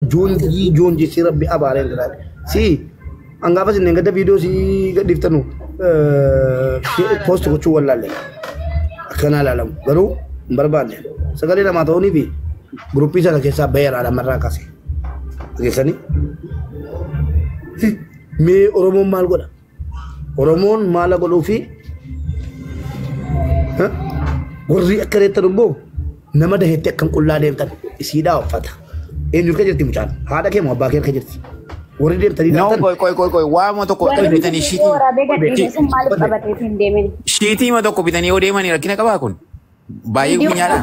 جون جيسي ربي أبارين كذا سي أنغا بس إنك ده فيديو سي قد يفتنو بوست كتشو ولا لا كنا لا لهم برو بربان سكالي لما توني بي جروبي سنا كيسا بير على مرة كاسي كيساني مي أورمون مال قولا أورمون مالا قولو في ها وري أكرت تربو نما ده هتك كم كل هذا يمتن سيدا وفتا إنه كجرتي مجال هذا كم أباكر كجرتي وريدي تري نو كوي وامو تو كوي بيتاني شيتي ما تو كوي بيتاني ودي ماني لكن كباكون بايو بنيالا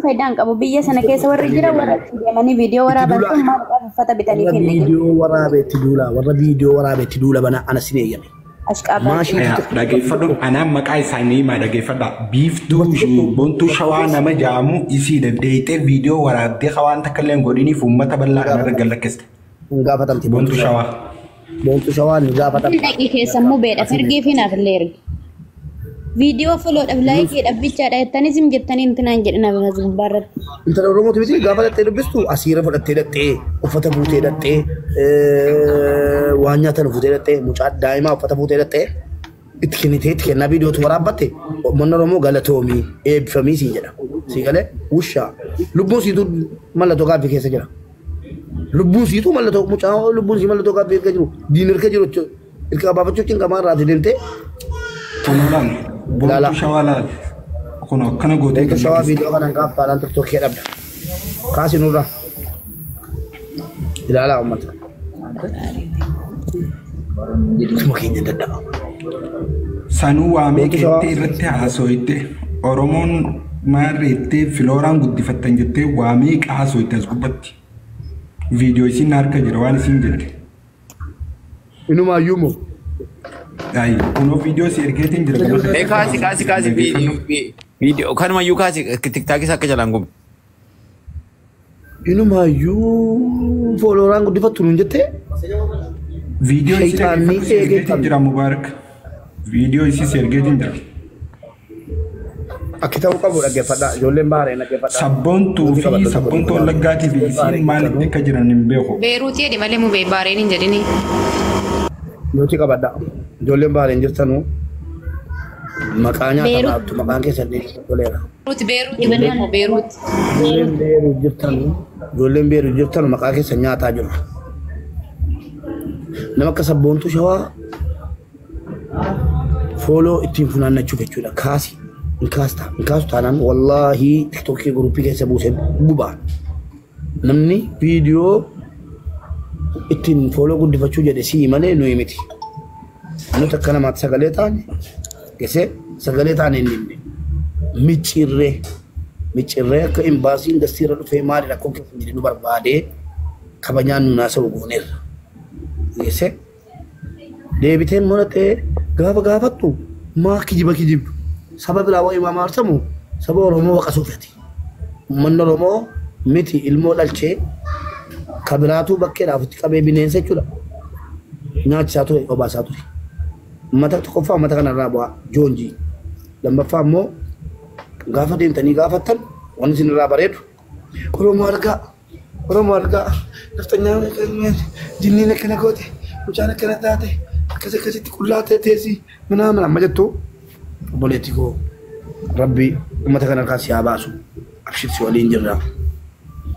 فدان كابو بيا سنة كيس ورجيرا ورا ماني فيديو ورا بس ما فتا بيتاني فيديو ورا بتدولا ورا فيديو ورا بتدولا بنا أنا سنية يعني ماشي دقي فدو أنا مكاي ساني ما دقي فدا بيف دوجو بنتو شوانا ما جامو يسي دبديت فيديو ورا دي خوان تكلم قوليني فما تبلا أنا رجال لكست نقافة تمتي بنتو شوا نقافة تمتي دقيقة سمو بيت أفرقي فينا في الليل فيديو فلو أبلايك أبيتشا تاني زم جتاني انتنا نجرنا بنزل بارد انت لو رموت بيتي قافة تلبستو أسيرة فلت تلتة وفتبو تلتة وانيا تنفو تلتة مجعد دائما وفتبو تلتة اتكنا فيديو تورابته من رمو غلطومي فمي سيجنا سيقاله وشا لبون سيدو مالا تو قافي كيسا جنا لبون سيدو مالا تو مجاو لبون سي مالا تو قافي كجرو دينر كجرو إلكا بابا تشوكين كمان راتي دنتي لا لا شوالا كنا قوتي بنتو شوا فيديو كان نقاف بالان تكتوكي أبدا كاسي نورا لا أمتا مكين جدا سانو وامي كتير رتي عصويته أورمون ما رتي فلوران قد فتن جتة وامي عصويته زبطتي فيديو سين نارك جروان سين جت إنه ما يومو أي كونو فيديو سيركتين جرا كاسي فيديو كان ما يو كاسي تيك تاكي ساكي جلانغوم إنه ما يو فلوران قد فتن جتة فيديو سيركتين جرا مبارك فيديو إسي سيركتين جرا أكيد أوكا لagi pada جولين باره lagi pada sabon tu lagati di sini malik dikajiran nimbeho Beirut ya di mana mau bare ini jadi nih Nuti ka pada جولين باره injirtanu makanya tu makanya sedih boleh Beirut di mana mau Beirut جولين بيرو injirtanu makanya senyata aja nama kasabon tu shawa follow itim funana cukup kasih Ingkas tanan wallahi TikTok grupi kayak sebut bubar. Namni video itin follow gud difacu jadi si mana no imiti. Anu takkan mat sagaletan. Kese sagaletan ini. Micirre ke embassy industri fe mari la kokki jadi nu barbade kabanyan nasa ugunir. Kese debiten monate gafa tu ma kijib سبب لا وإمام أرسمو سبب رمو وقصوفتي من رمو متي المول الشيء كبراتو بكرة فتك أبي بنين سجلا ناس ساتوري أو باساتوري متى تكفى متى كان الرابع جونجي لما فهموا غافتين تاني غافتن ونسين الرابع ريتو رمو أرجع نفتنا جنينا كنا قوتي وجانا كنا تاتي كذا كلها تيسي منا ما جتو بوليتيكو ربي ما تكن القاسي عباسو أبشر سؤالين جرا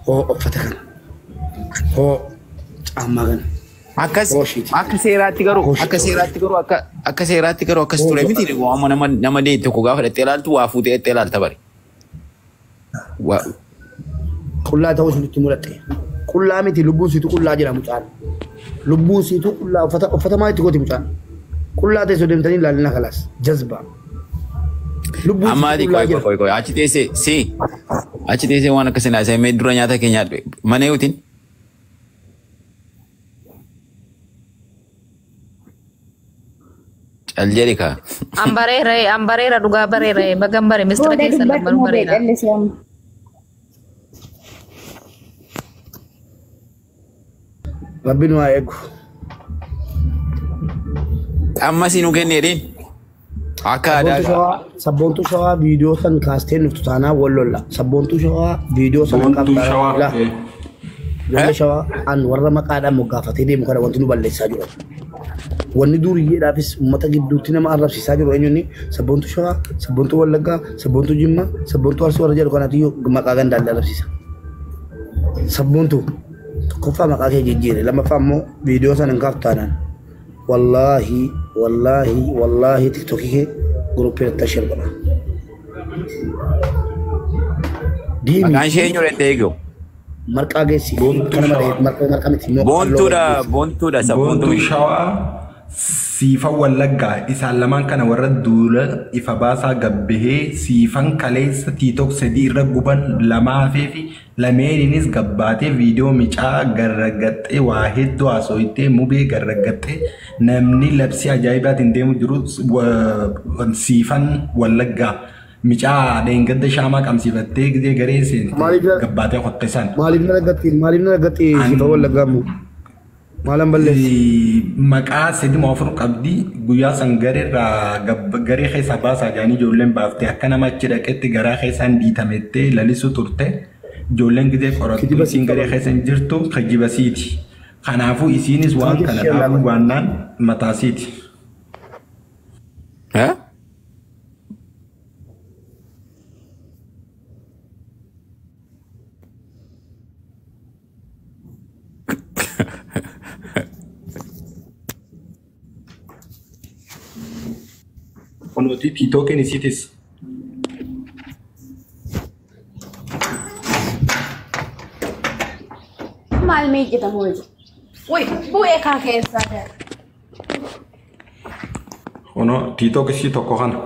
هو فتكن هو أمغن akasirati garu akasture miti ni wa nama de to ko gafa telal tu wa fute telal tabari wa كلها توش لتمولتي كلها متي لبوسي تو كلها جرا مجال لبوسي تو كلها فتا ما تقولي مجال كلها تسودم تاني لالنا خلاص جذبة Amadi koi achi tese wana kasena saya medura nyata kenya mana yutin Aljerika ambarera duga barera bagambare mistra kesa lambar barera Rabbinu aegu amma sinu kenedin Sabontu shawa video san kasten nuftana wallola sabontu shawa video san sabontu shawa ولا شوا أن ورا مقعد مقافتي دي مكان وانتو نبالي ساجرو واني دوري دافس أمتا جدوتنا ما أعرف ساجرو إنيوني سبونتو شوا سبونتو ولقا سبونتو جمّا سبونتو أرسو رجال كانتيو مقاعن دال لفسيسا سبونتو كفا مقاعد جيجيري لما فهمو فيديو سننقافتانا والله تيك توكي جروبي التشير بنا Maqaan ishee eenyu reettee eeguu? Marqaa geessi. Marqaa miti. Boontuudha. Boontuu shawaa siifa wallaggaa isaan lamaan kana warra duula ifa baasaa gabbahee siifan kaleessa tiitook sadii irra guban lamaafee fi lameeninis gabbaatee viidiyoo micaa garraggaxxee waa hedduu haasoo'ittee mubee garraggaxxee namni labsii ajaa'ibaatiin deemu jiru siifan wallaggaa. Micaa deengadda shaamaa qabsiifattee gizee garee seente gabbaatee qotte san. Maaliif na gatti siifa wallaggamu? Maalan balleessi? Maqaa sedima ofir qabdi guyyaa san garee keessa baasaa jaanii ijoolleen baaftee akka nama achi dhaqetti garaa keessaan dhiitamettee lalisu turte ijoolleen gizee qorattu isiin garee keessa hin jirtu kijibasiiti. Kanaafuu isiinis waan kana dhaabuu baannaan mataasiiti. Onoti TikTok ni sitis. Maal meeqita mooji? Woi, bu'ee kaa keessaa dha. Ono TikTok si tokko kana.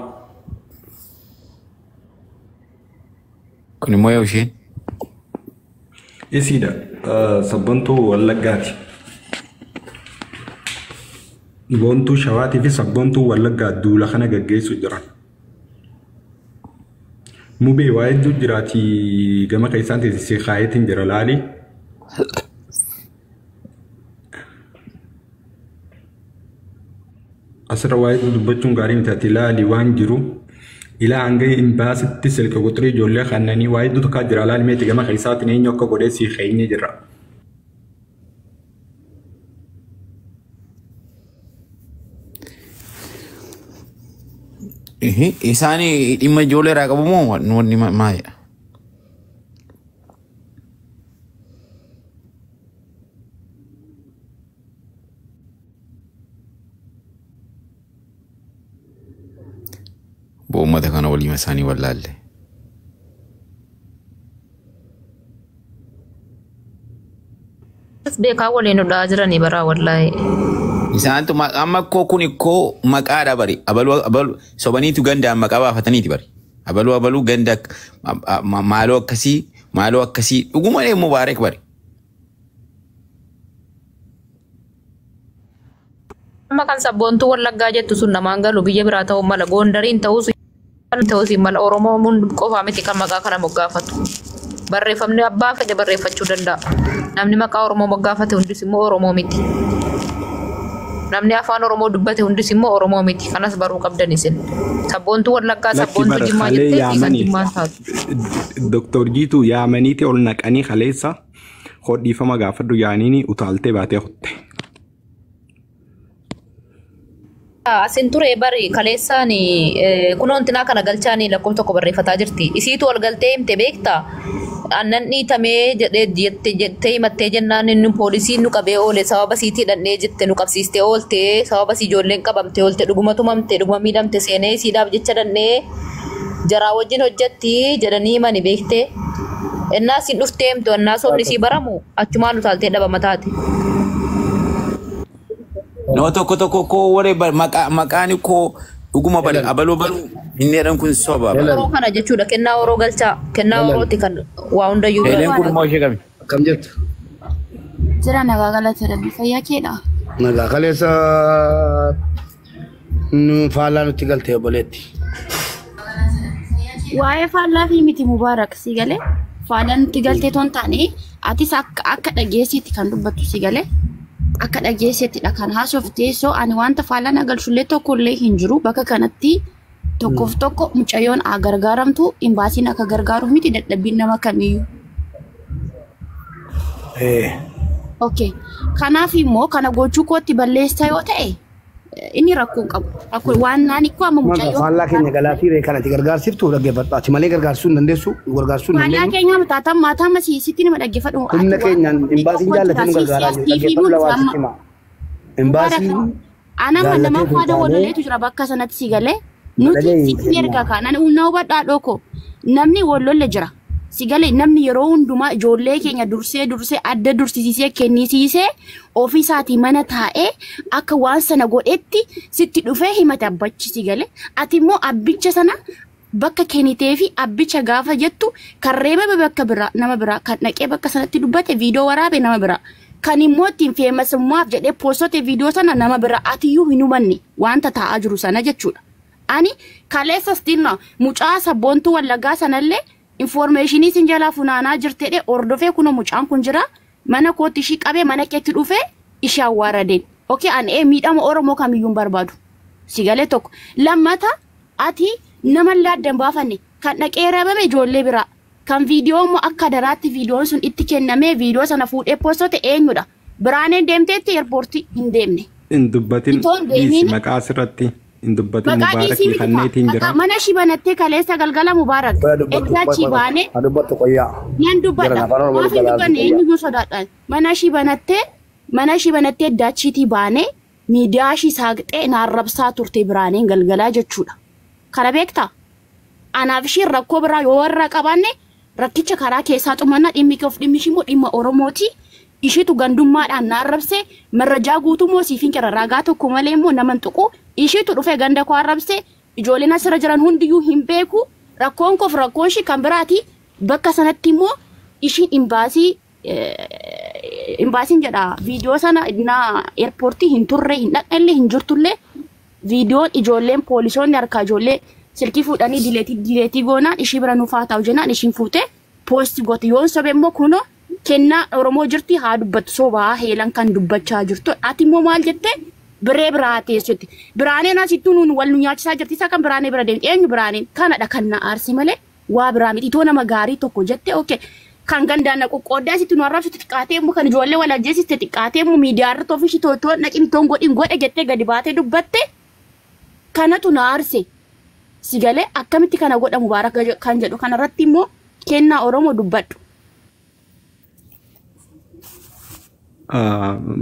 Kun immoo yoo isheen? Isiidha. Sabbantuu wallaggaati. Boontuu shawaatii fi sabboontuu wallaggaa duula kana gaggeessu jiran. Mubee waa hedduu jiraati gama keessaan teessisee kaayetiin jira laali. Asirra waa hedduu dubbachuun gaarii mitaati laali waan jiru. Ilaa hanga imbaasitti silka quxirii ijoollee kannanii waa hedduu tokko jira laali meeti gama keessaatiin eenyu akka godhee sii keenye jira. Isaanii dhimma ijoollee irraa qabu moo wanni maayidha? Uummata kana waliin isaanii wallaalle. Beekaa waliin hodhaa jiranii baraa wallaahi. Isaantu amma kun ikkoo maqaadha bari abalu sobaniitu gandaan maqaa baafataniiti bari abalu ganda maaloo akkasii dhuguma mubaarak bari. Amma kan sabboontuu wallaggaa jettu sun namaan galu biyya biraa ta'uu mala goondariin ta'uus mala Oromoo qofaa miti kan maqaa kana moggaafatu. Barreeffamni abbaa fedhe barreeffachuu danda'a. Namni maqaa Oromoo moggaafate hundis immoo Oromoo miti. Namni afaan Oromoo dubbate hundis immoo Oromoo miti. Kanas baruu qabdan isin. Sabboontuu wallaggaa sabboontuu jimmaa jettee dhiisan jimmaan taatu. Dr. Jiituu yaamaniiti ol naqanii kaleessa hodhiifama gaafadhu yaaniini utaaltee baatee hotte. Asin ture bari kaleessaan kunoontinaa kana galchaanii lakkoofsa tokko barreeffataa jirti. Isiitu ol galtee himte beektaa? Annan dhiitamee jettee himattee jennaan inni poolisiin nu qabee oole sababa siitii dhannee jette nu qabsiistee oolte sababa si ijoolleen qabamte oolte dhuguma tumamte dhuguma miidhamte seenee siidhaaf jecha dhannee jaraa wajjin hojjetti jedhanii himani beekte. Ennaa siin dhuftee himtu ennaa soomni sii baramu achumaan utaaltee dhabama taate. No tokko koo waree maqaan koo dhuguma bari abaluu inni jedhan kun soba. Yeroo kana jechuudha kennaa Oroo galchaa kennaa Orooti kan waa hundayyuu. Eleen kun immoo ishee kami? Kam jettu? Jira nagaa galata rabbi fayyaa keedha. Nagaa kaleessa faallaa nutti galte obboleetti. Waa'ee faallaa fi miti mubaarak si galee faallaa nutti galtee toon taane atis akka dhageessitti kan dubbattu si galee. Akka dhageessettidha kan haasoftee so ani wanta faallaa galchullee tokkollee hin jiru bakka kanatti tokkoof tokko mucayyoon gargaaramtu imbaasiin akka gargaaruuf miti dadhabbiin nama kamiyyuu. Okay. Kanaaf immoo kana gochuu kootti balleessaa yoo ta'e inni rakkoo qabu. Rakkoo waan naani ko amma mucaayoo. Faallaa keenya galaatii ree kanatti gargaarsiftu dhaggeeffadhaati malee gargaarsuu hin dandeessu gargaarsuu hin dandeessu. Faallaa keenya mataataan maataa masiisitti nima dhaggeeffadhu. Humna keenyaan imbaasiin jaallatanii gargaaraa jiru dhaggeeffadhu lawaas hima. Imbaasiin ana nama faada wololeetu jira bakka sanatti si galee nuti si erga kana uunaa hubadhaa dhoko namni wololle jira. Sigale namni yeroo hundumaa ijoollee keenya dursee adda dursisiisee kennisiisee ofiisaatii mana taa'ee akka waan sana godhetti sitti dhufee himata abbachi sigale ati immoo abbicha sana bakka kennitee fi abbicha gaafa jettu kan reebame bakka biraa nama biraa kan dhaqee bakka sanatti dubbate viidiyoo waraabe nama biraa kan immoo ittiin feemasummaaf jedhee poostote viidiyoo sana nama biraa atiyyuu hin hubanne wanta taa'aa jiru sana jechuudha. Ani kaleessa stilna mucaa sabboontuu wallaggaa sanallee informationii sin jala funaanaa jirtedhe ordofee kuno mucaan kun jira mana kootti ishii qabee mana keetti dhufee ishee awwaaradeen. Okay an miidhama Oromoo kamiyyuu barbaadu. Sigale tokko lammata ati nama laaddan baafanne kan dhaqee reebame ijoollee biraa kan viidiyoo immoo akka daraatti viidiyoon sun itti kennamee viidiyoo sana fuudhee poostote eenyudha. Biraaneen deemteetti eerpoortii hin deemne. In dubbatin maqaa asirratti. Indubbatin Mubarak kanneetiin jira. Mana shibanattee kaleessa galgala Mubarak. Edda chibaane. Adubbattu qoyyaa. Yan dubbadha. Maafi dubbanne eenyuyyuu sodaadhaan. Mana shibanattee edda chiitii baane miidiyaa ishii saaqxee naarrabsaa turte Biraaneen galgalaa jechuudha. Kana beektaa? Anaaf ishiin rakkoo biraa yoo warra qabaanne rakkicha karaa keessaa xumannaa dhimmi koof dhimmi ishii immoo dhimma Oromooti. Ishiitu gandummaadhaan naarrabsee marrajaa guutummoo siifin kira ragaa tokko malee immoo naman tuqu ishiitu dhufee ganda koo arrabsee ijoolleen asirra jiran hundiyyuu hin beeku rakkoon koof rakkoon ishii kan biraati bakka sanatti immoo ishiin imbaasiin jedha viidiyoo sana na eerpoortii hin turre hin dhaqnellee hin jirtullee viidiyoon ijoolleen poolisoonni harkaa ijoollee silkii fuudhanii dileetii goonaan ishii bira nuufaa ta'u jennaan ishiin fuutee poosti goote yoon sobe immoo kunoo kennaa Oromoo jirti haa dubbattu sobaa heelan kan dubbachaa jirtu ati immoo maal jette biree biraa teessutti Biraaneen asitti nuun wal nu nyaachisaa jirti isa kan Biraanee bira deemte eenyu Biraaneen kanadha kan na aarsi malee waa biraa miti itoo nama gaarii tokko jette okay kan gandaan na qoqqooddaa asitti nu arrabsitu xiqqaatee immoo kan ijoollee wal ajjeesiste xiqqaatee immoo miidiyaa irratti ofiishi tootoo naqin toon godhin godhe jettee gadi baatee dubbatte kanatu na aarse sigalee akkamitti kana godha Mubaarak kan jedhu kanarratti immoo kennaa Oromoo dubbadhu.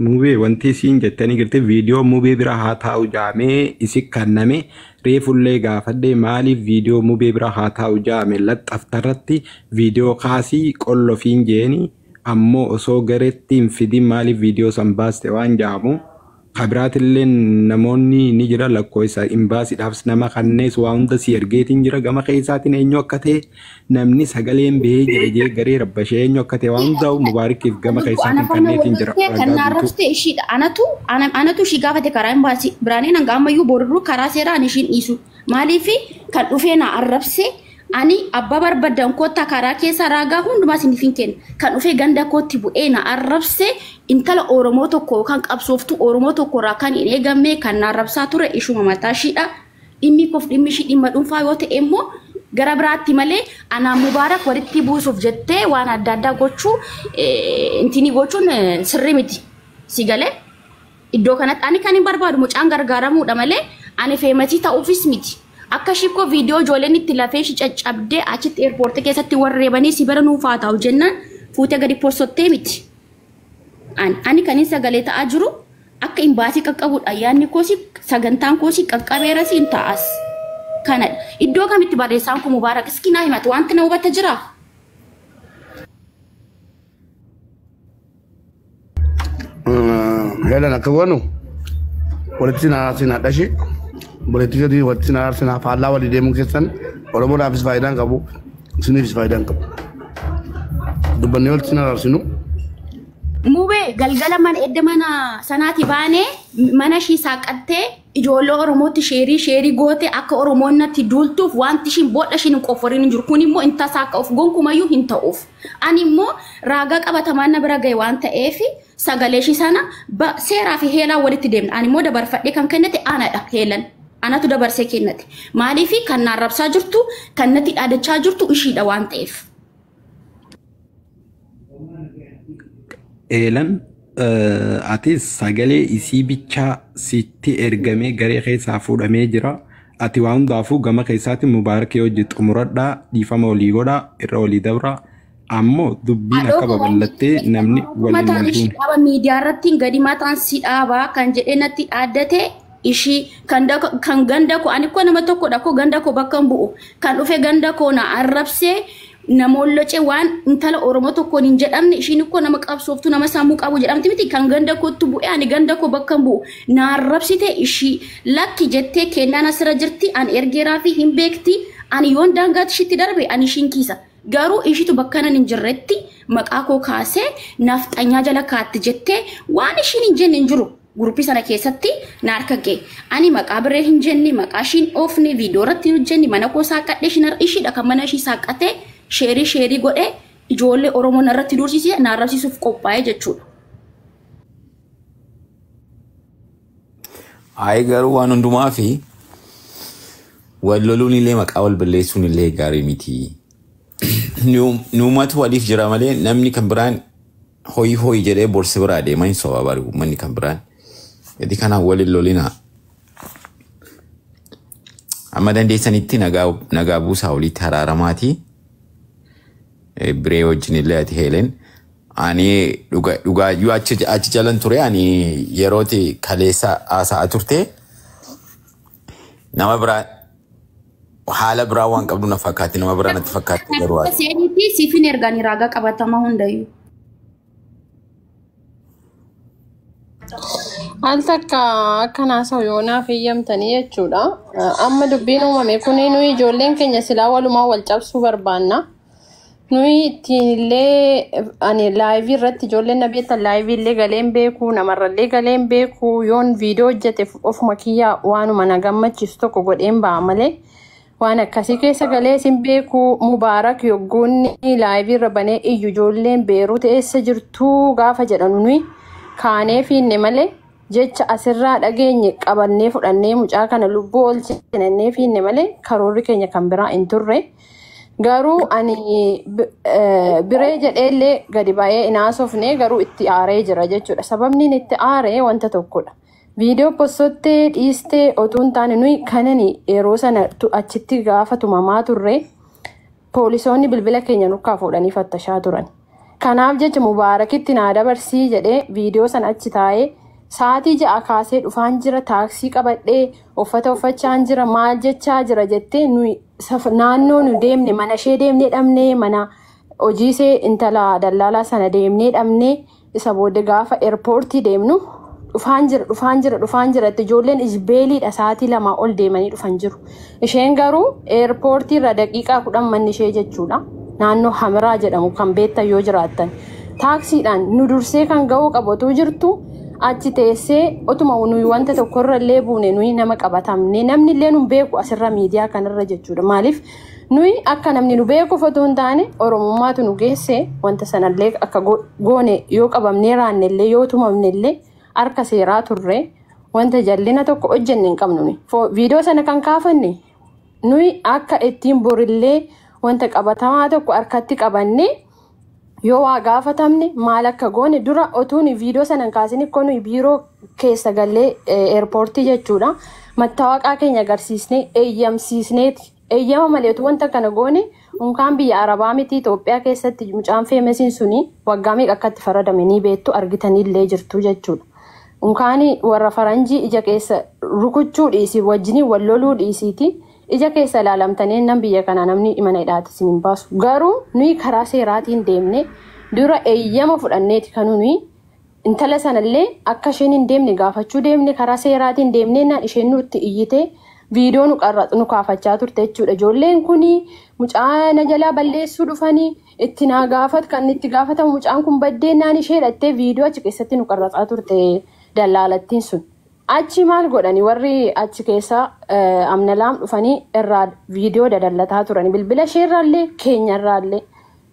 Mubee wanti isiin jettanii girte viidiyoo mubee bira haa taa'u jaamee isi kanname reefullee gaafadhe maaliif viidiyoo mubee bira haa taa'u jaame laxxaftarratti viidiyoo kaasii qollofiin jeeni ammoo osoo gareetti hin fidin maaliif viidiyoo san baaste waan jaamu kabiraatillee namoonni ni jira lakkoofsa imbaasiidhaafis nama kannees waa hunda si ergeetiin jira gama keessaatiin eenyu akka ta'e namni sagaleen bahee jira jee garee rabbashee eenyu akka ta'e waan hundaa'u Mubaarakiif gama keessaatiin kanneetiin jira. Kan arrabsite ishiidha anatu ishii gaafate karaa imbaasii Biraaneen hanga ammayyuu boorruu karaa seeraan ishiin dhiisu maaliif kan dhufee na arrabse ani abba barbaadan koota karaa keessa raagaa hundumaa sinifin kenna kan dhufee ganda kootti bu'ee na arrabse intala Oromoo tokko kan qabsooftu Oromoo tokko irraa kan hin eegamne kan na arrabsaa ture ishuma mataa ishiidha dhimmi koof dhimmi ishii dhimma dhuunfaa yoo ta'e immoo gara biraatti malee ana Mubaarak walitti buusuuf jettee waan adda addaa gochuu intini gochuun sirrii miti sigalee iddoo kanatti ani kan hin barbaadu mucaan gargaaramuudha malee ani feematii ta'uufis miti. Akka shikko viidiyoo ijoolleen itti lafee shi caccabdee achitti eerpoortii keessatti warreebanii si bira nuufaa ta'u jennaan fuutee gadi poostottee miti. Ani kan hin sagalee ta'aa jiru akka imbaasii qaqqabuudha yaadni koosi sagantaan koosi qaqqabeera siin ta'as. Kanadha. Iddoo kamitti barreessaan kun Mubaarak iskinaa himatu wanti na hubata jira. Helan akka wanu walitti na dhashi. Politika di wati na arsena falla wali demu kesan Oromoo daafis faayidaan qabu sinifis faayidaan qabu dubbanni wati na arsinu Mubee galgala man edda mana sanaati baane mana shi saaqattee ijoollee Oromootti sheerii goote akka Oromoon natti duultuuf wanti shin boodha shin qoforin jiru kun immoo inta saaka of gonkumayyuu hin ta'uuf ani immoo raagaa qabatamaan na bira gahe waan ta'eef sagalee shi sana seeraa fi heelaa walitti deemna ani immoo dabarfadhee kan kennate anadha heelan anatu dabarsee kennate maaliif kan na arrabsaa jirtu kan natti dhaadachaa jirtu ishiidha waan ta'eef eelan ati sagalee isii bichaa sitti ergamee garee keessaa fuudhamee jira. Ati waan hundaafuu gama keessaatti Mubaarak hojii xumuradhaa dhiifama olii godhaa irra olii dabraa. Ammoo dubbiin akka babal'attee namni waliin walduun. Mataan miidiyaa irratti gadi mataan si dhaabaa kan jedhee natti dhaaddate ishii kan ganda koo ani koo nama tokkodha koo ganda koo bakka hin bu'u kan dhufe ganda koo na arrabsee namoolloce waan intala Oromoo tokkoon hin jedhamne ishiin koo nama qabsooftu nama sammuu qabu jedhamti miti kan ganda kootti bu'e ani ganda koo bakka hin bu'u na arrabsite ishii lakki jettee kennaan asirra jirti ani ergeeraa fi hin beekti ani yoon daangaatti ishiitti darbe ani ishiin kiisa. Garuu ishiitu bakka nan hin jirretti maqaa koo kaasee nafxanyaa jala kaatti jettee waan ishiin hin jenne hin jiru. Guruppii sana keessatti na harka ga'e. Ani maqaa biree hin jenne maqaa ishiin oofne viidiyoo irratti hin jenne mana koo saaqadhee ishiidha kan mana ishii saaqatee sheerii godhee ijoollee Oromoo narratti dursisee na arrabsiisuuf qophaa'ee jechuudha. Ayi garuu waan hundumaa fi wal loluun illee maqaa wal balleessuun illee gaarii miti. Nuumatu waliif jira malee namni kan biraan hoyi jedhee borsi biraa deemaa hin soba bari'u manni kan biraan. Gadi kanaan waliin lolinaa. Amma dandeessanitti nagaa buusaa walitti haraaramaati. Biree wajjin illee ati heelen. Ani dhugaayyuu achi jalan ture ani yerooti kaleessa haasa'aa turte. Nama biraa haala biraa waan qabdu na fakkaatti nama biraa natti fakkaatti garuu ati. Seenitti siifin erganii raagaa qabatama hundayyuu. Al takka akkanaa sa'u yoonaaf eeyyamtanii jechuudha. Amma dubbiin uumame kuni nuyi ijoolleen keenya silaa walumaa wal cabsuu barbaanna. Nuyi ittiinillee ani laayivii irratti ijoolleen na beektan laayivii illee galeen beeku namarrallee galeen beeku yoon viidiyoo hojjete ofuma kiyyaa waanuma na gammachiisu tokko godheen ba'a malee waan akkasii keessa galee isin beeku Mubaarak yogguunni laayivii irra banee iyyu ijoolleen Beeruut eessa jirtuu gaafa jedhanu nuyi kaanee fiinne malee jecha asirraa dhageenye qabannee fudhannee mucaa kana lubbuu oolchinannee fiinne malee karoorri keenya kan biraa hin turre. Garuu ani biree jedheellee gadi ba'ee inaasofne garuu itti aaree jira jechuudha. Sababni itti aaree wanta tokkodha. Viidiyoo postottee dhiistee otuun taane nuyi kanani yeroo sana achitti gaafa tumamaa turre poolisoonni bilbila keenya nurkaa fuudhanii fattashaa turan. Kanaaf jecha Mubaarakitti naa dabarsii jedhee viidiyoo sana achi taa'ee sa'aatii 6 kaasee dhufaan jira taaksii qabadhee uffata uffachaan jira maal jechaa jira jettee nuyi naannoo nu deemne mana ishee deemnee dhabnee mana hojiisee intala dallaalaa sana deemnee dhabnee isa booda gaafa eerpoortii deemnu dhufaan jira itti ijoolleen isbeeliidha sa'aatii 2 ol deemanii dhufan jiru. Isheen garuu eerpoortii irra daqiiqaa 10 manni ishee jechuudha. Naannoo Hamiraa jedhamu kan beektan yoo jiraattan taaksiidhaan nu dursee kan ga'uu qabatu jirtu achi teessee otuma nuyi wanta tokkorra illee buune nuyi nama qabatamne namni illee nu beeku asirra miidiyaa kanarra jechuudha. Maaliif nuyi akka namni nu beeku fotoon hin taane Oromummaatu nu geesse wanta sanallee akka goone yoo qabamnee raanne illee yoo tumamne illee harka seeraa turre wanta jallina tokko hojjenne hin qabnu. Viidiyoo sana kan kaafanne nuyi akka ittiin borillee wanta qabatamaa tokko harkatti qabanne yoo waa gaafatamne maal akka goone dura otuun viidiyoo sana kaasini kun biiroo keessa gallee eerpoortii jechuudha. Mattaawaqaa keenya agarsiisnee eeyyamsiisneeti. Eeyyama maleetu wanta kana goone unkaan biyya Arabaa miti Itoophiyaa keessatti mucaan feemesiin suni waggaa meeqa akkatti faradame ni beektu argitanillee jirtu jechuudha. Unkaani warra faranjii ija keessa rukuchuu dhiisii wajjinii wal loluu dhiisiiti. Ija keessa ilaalamtanii nan biyya kana namni mana hidhaati isin baasu. Garuu nuyi karaa seeraatiin deemne dura eeyyama fudhanneeti kan nuyi intala sanallee akka isheen hin deemne gaafachuu deemne karaa seeraatiin deemne naan isheen nutti iyyite viidiyoo nu kaafachaa turte jechuudha. Ijoolleen kuni mucaa na jalaa balleessuu dhufanii itti naa gaafat kan itti gaafatamu mucaan kun baddeen naan ishee hidhattee viidiyoo achi keessatti nu qarraxaa turte dallaalattiin sun. Achi maal godhani warri achi keessa amnalaam dhufanii irraa viidiyoo dadallataa turani bilbila isheerraallee keenyarraallee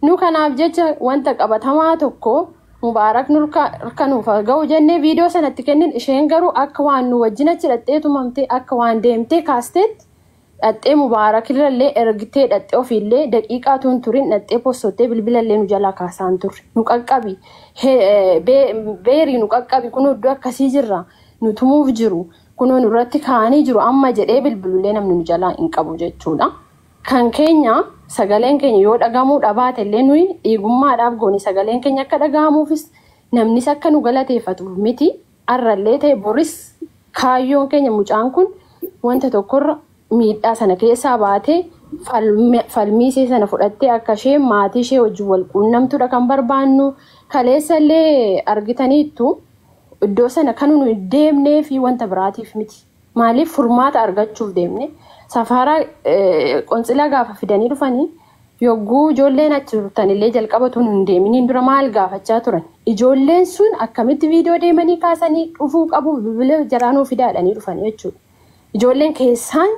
nu kanaaf jecha wanta qabatamaa tokko Mubaarak nurka nuuf ga'u jennee viidiyoo sanatti kennin isheen garuu akka waan nu wajjin achi hidhattee tumamtee akka waan deemtee kaasteetti dhattee mubaarakirrallee ergitee dhattee ofiillee daqiiqaa tuun turin dhattee postootee bilbilallee nu jalaa kaasaan turre nu qaqqabi beerii nu qaqqabi kun iddoo akkasii jirra nu tumuuf jiru kunoo nurratti kaanii jiru amma jedhee bilbilullee namni nu jalaa hin qabu jechuudha. Kan keenya sagaleen keenya yoo dhagamuu dhabaate illee nuyi dhiigummaadhaaf goone sagaleen keenya akka dhagahamuufis namnis akka nu galateeffatuuf miti arrallee ta'e boris kaayyoon keenya mucaan kun wanta tokkorra miidhaa sana keessaa baatee falmiisee sana fudhattee akka ishee maatii ishee wajjin wal quunnamtuudha kan barbaannu kaleessallee argitaniittu iddoo sana kan nu deemnee fi wanta biraatiif miti maaliif furmaata argachuuf deemne safaraa qonsilaa gaafa fidanii dhufanii yogguu ijoolleen achi turtanillee jalqabatuun hin deeminiin dura maal gaafachaa turan ijoolleen sun akkamitti viidiyoo deemanii kaasanii dhufuu qabu bilbila jaraanuu fidaadhanii dhufanii jechuudha. Ijoolleen keessaan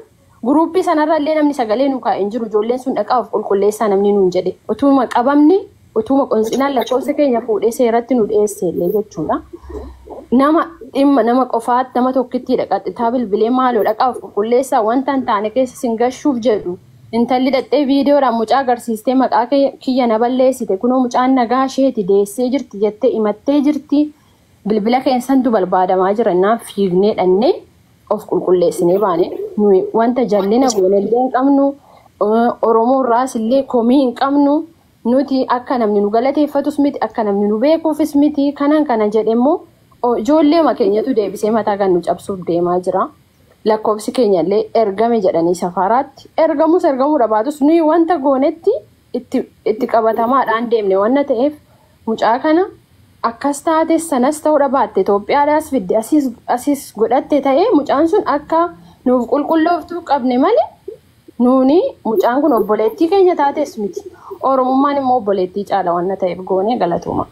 guruuppii sanarrallee namni sagalee nu kaa'een jiru ijoolleen sun dhaqaaf qulqulleessaa namni nuun jedhe utuma qabamni utuma qonsilaan lakkoofsa keenya fuudhee seeratti nu dhiyeesseellee jechuudha. Nama dhimma nama qofaatti nama tokkitti dhaqaxitaa bilbilee maaloo dhaqaaf qulqulleessaa wanta hin taane keessa sin gashuuf jedhu intalli dhattee viidiyoodhaan mucaa agarsiistee maqaa kiyya na balleessite kunoo mucaan nagaa isheeti deessee jirti jettee himattee jirti bilbila keessantu barbaadamaa jira naan fiignee dhannee of qulqulleessinee baane nuyi wanta jallina goonellee hin qabnu Oromoo irraas illee komii hin qabnu nuti akka namni nu galateeffatus miti akka namni nu beekuufis miti kana jedhemmoo ijoollee keenyatu deebisee mataa kan nu cabsuuf deemaa jira. Lakkoofsi keenyallee ergame jedhanii safaraatti ergamuu dhabaatus nuyi wanta goonetti itti qabatamaadhaan deemne wanna ta'eef mucaa kana akkas taate sanas ta'uu dhabaatte Itoophiyaadhaas fidde asiis godhatte ta'ee mucaan sun akka nuuf qulqullooftuu qabne malee nuuni mucaan kun obboleettii keenya taates miti Oromummaan immoo obboleettii caala wanna ta'eef goonee galatuma.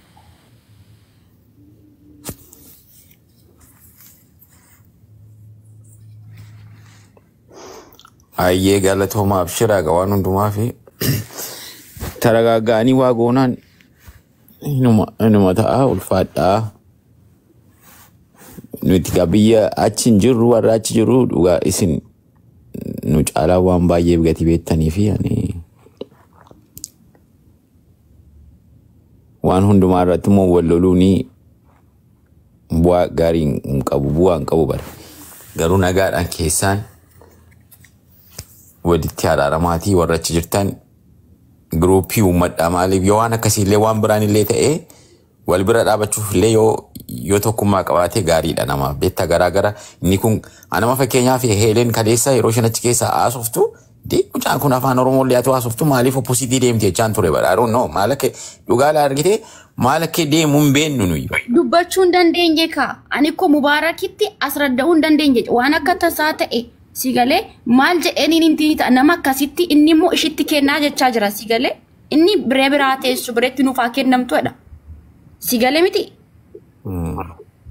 Ayyee galatooma abshiraa waan hundumaa fi taragaaggaanii waa goonaan inuma ta'a ulfaadhaa. Nuti biyya achi hin jirru warra achi jiru dhugaa isin nu caalaa waan baay'ee gatii beektanii fi waan hundumaa irratti immoo wal loluuni bu'aa gaarii hin qabu bu'aa hin qabu bara. Garuu nagaadhaan keessaan walitti araaramatii warra achi jirtan gruupii uummadhaa maaliif yoo waan akkasiillee waan biraan illee ta'ee wal bira dhaabachuuf illee yoo tokkummaa qabaatee gaariidha namaaf beektaa garaagara inni kun anama fakkeenyaaf heeleen kaleessa yeroo shan achi keessa haasoftu mucaan kun afaan Oromoo illee atu haasoftu maaliif oppositii deemte jechaan ture badhaaruun noo maal akka dhugaa argite maal akka deemuu hin beennu nuyi. Dubbachuu hin dandeenye kaa ani akkoo Mubaarakitti asradda'uu hin dandeenye waan akka tasaa ta'e. Sigalee maal jedheen inni nama akkasitti inni immoo ishitti kennaa jechaa jira sigalee inni biree biraa teessu bireetti nuufaa kennamtuudha. Sigalee miti.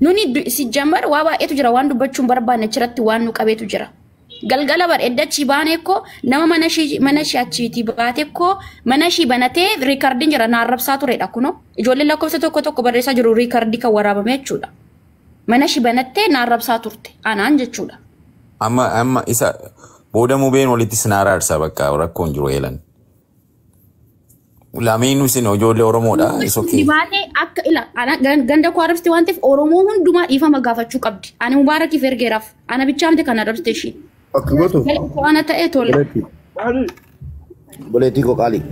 Nuni si jambar waa baay'eetu jira waan dubbachuun barbaanne achirratti waan nu qabeetu jira. Galgala bar eddachi baanee koo nama mana shii achiiti baatee koo mana shii banatee riikardiin jira naarrabsaa turedha kunoo ijoollee lakkoofsa tokko barreessaa jiru riikardii kan waraabame jechuudha. Mana shii banattee naarrabsaa turte anaan jechuudha. Amma isa booda mubeen walitti sinaara arsa bakka rakkoon jiru eelan. Lameenuu isin ijoollee Oromoodha. Dibaatee akka ganda koo arabsitti waan ta'eef Oromoo hundumaa dhiifama gaafachuu qabdi. Ani Mubaarakiif ergeeraaf ana bichaa miti kan arabsitte ishii. Akka gootu. Waan ta'ee tola. Boleettii koo qaalii.